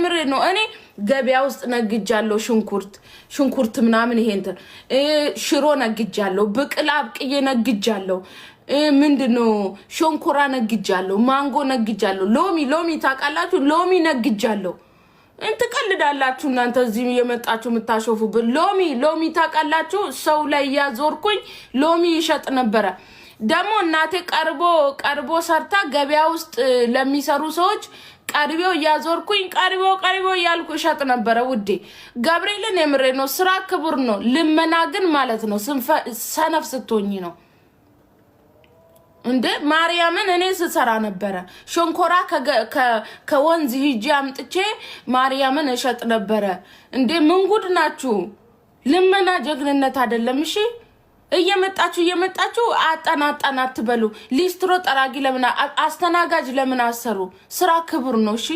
የምሬ ነው እኔ ገበያ ውስጥ ነግጃለሁ ሽንኩርት ምናምን ይሄንተ ሽሮ ነግጃለሁ ብቅላ አብቅዬ ነግጃለሁ ምንድነው ሾንኮራ ነግጃለሁ ማንጎ ነግጃለሁ ሎሚ ታቃላችሁ ሎሚ ነግጃለሁ እንት ቀልዳላችሁ እናንተ እዚህ የመጣችሁ ምታሾፉበት ሎሚ ታቃላችሁ ሰው ላይ ያዞርኩኝ ሎሚ ይሸጥ ነበር ደሞ እናቴ ቀርቦ ሰርታ ገበያ ውስጥ ለሚሰሩ ሰዎች ቀርቤው ያዞርኩኝ ቀርቤው ያልኩ ይሸጥ ነበር ውዴ ገብርኤልን የምሬ ነው ስራ ክቡር ነው ልመና ግን ማለት ነው ሰነፍ ስትሆኚ ነው እንዴ ማርያምን እኔ ስሰራ ነበር ሾንኮራ ከወንዝ ሂጂ አምጥቼ ማርያምን እሸጥ ነበር እንዴ ምን ጉድ ናችሁ ልመና ጀግንነት አይደለም እሺ እየመጣችሁ አጣናጣናት በሉ ሊስትሮ ጠራጊ ለምን አስተናጋጅ ለምን አሰሩ ስራ ክቡር ነው እሺ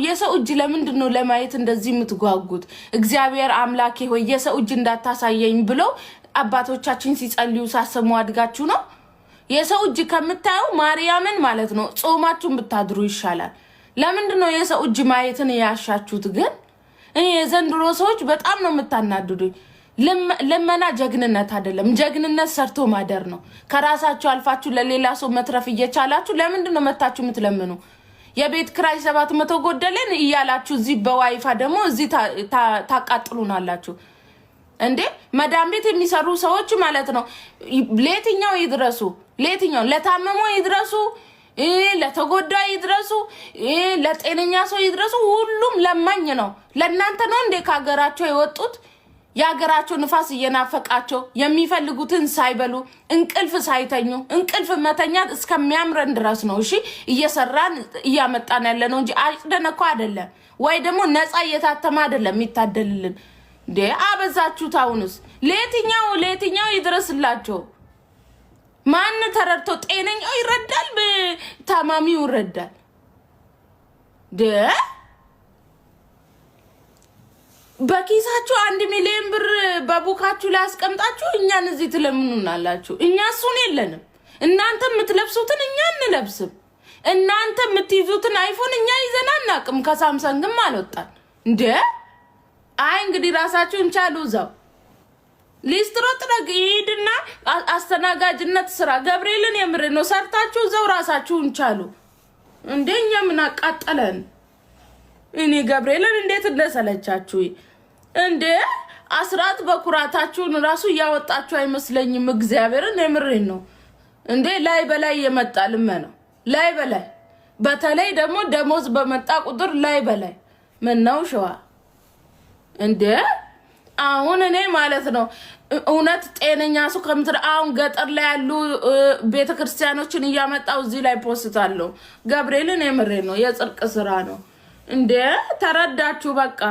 የሰው እጅ ለምንድነው ለማየት እንደዚህ ምትጓጉት እግዚአብሔር አምላኬ ሆይ የሰው እጅ እንዳታሳየኝ ብሎ አባቶቻችን ሲጸልዩ ሳሰሙ አድጋችሁ ነው የሰው እጅ ከምታዩ ማርያምን ማለት ነው ጾማችሁን ብታድሩ ይሻላል ለምንድነው የሰው እጅ ማየትን ያሻችሁት ግን እኔ የዘንድሮ ሰዎች በጣም ነው ምታናድዱኝ ለመና ጀግንነት አይደለም ጀግንነት ሰርቶ ማደር ነው ከራሳችሁ አልፋችሁ ለሌላ ሰው መትረፍ እየቻላችሁ ለምንድነው መታችሁ ምትለምኑ የቤት ክራይ 700 ጎደለን ይያላችሁ እዚህ በዋይፋ ደግሞ እዚህ ታቃጥሉናላችሁ እንዴ መዳም ቤት የሚሰሩ ሰዎች ማለት ነው ለየትኛው ይድረሱ ለየትኛው ለታመመው ይድረሱ ለተጎዳ ይድረሱ ለጤነኛ ሰው ይድረሱ ሁሉም ለማኝ ነው ለእናንተ ነው እንዴ ካገራቸው የወጡት ያገራቸው ንፋስ እየናፈቃቸው የሚፈልጉትን ሳይበሉ እንቅልፍ ሳይተኙ እንቅልፍ መተኛት እስከሚያምረን ድረስ ነው እሺ እየሰራን እያመጣን ያለ ነው እንጂ አጭደነኮ አይደለም ወይ ደግሞ ነፃ እየታተማ አይደለም የሚታደልልን ደ አበዛችሁ ታውንስ ለየትኛው ይድረስላቸው ማን ተረድቶ ጤነኛው ይረዳል በታማሚው ይረዳል ደ በኪሳችሁ 1 ሚሊዮን ብር በቡካችሁ ላይ አስቀምጣችሁ እኛን እዚህ ትለምኑናላችሁ እኛ ሱን የለንም እናንተ ምትለብሱትን እኛ እንለብስም እናንተ ምትይዙትን አይፎን እኛ ይዘናናቅም ከሳምሰንግም አልወጣን እንዴ አይ እንግዲህ ራሳችሁን ቻሉ ዛው ሊስትሮ ጥረግይድና አስተናጋጅነት ስራ ገብርኤልን የምሬ ነው ሰርታችሁ ዛው ራሳችሁን ቻሉ እንደኛ ምን አቃጠለን እኔ ገብርኤልን እንዴት እንደሰለቻችሁ እንዴ አስራት በኩራታችሁን ራሱ ያወጣችሁ አይመስለኝም እግዚአብሔርን የምሬ ነው እንዴ ላይ በላይ የመጣልም ነው ላይ በላይ በተለይ ደግሞ ደሞዝ በመጣ ቁጥር ላይ በላይ ምንነው ሸዋ እንዴ አሁን እኔ ማለት ነው እውነት ጤነኛ ሰው ከምትር አሁን ገጠር ላይ ያሉ ቤተክርስቲያኖችን ያመጣው እዚህ ላይ ፖስታለሁ ገብርኤልን የምሬ ነው የጽድቅ ስራ ነው እንዴ ተረዳችሁ በቃ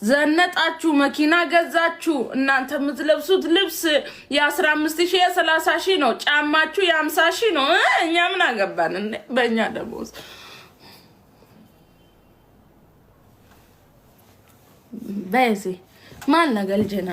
ዘነጣችሁ መኪና ገዛችሁ እናንተ ምትለብሱት ልብስ የ15000 የ30000 ነው ጫማችሁ የ50000 ነው እኛ ምን አገባን እንዴ በእኛ ደሞዝ በዚህ ማን ነገል ጀና